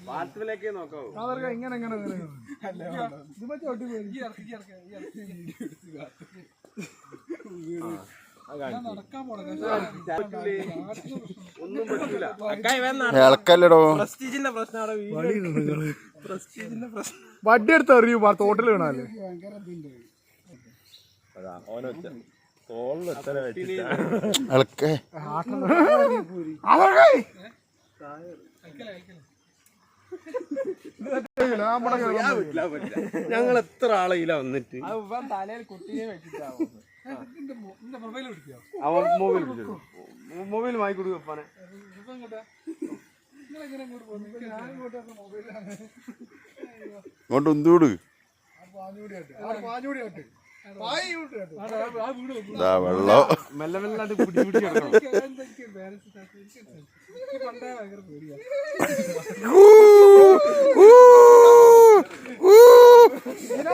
വാട്സപ്പിലേക്ക് നോക്കാവൂ. ഇങ്ങനെ ഇളക്കല്ലടോ. വണ്ടി എടുത്ത് എറിയൂ തോട്ടിൽ വീണാല്. ഞങ്ങൾ എത്ര ആളെയില വന്നിട്ട് അവൻ മൊബൈൽ വാങ്ങിക്കൊടുക്കാനെ. ഇങ്ങോട്ട് ഉന്തൂട് വെള്ളം മെല്ലെ മെല്ലാണ്ട് പിടി കിടക്കണം.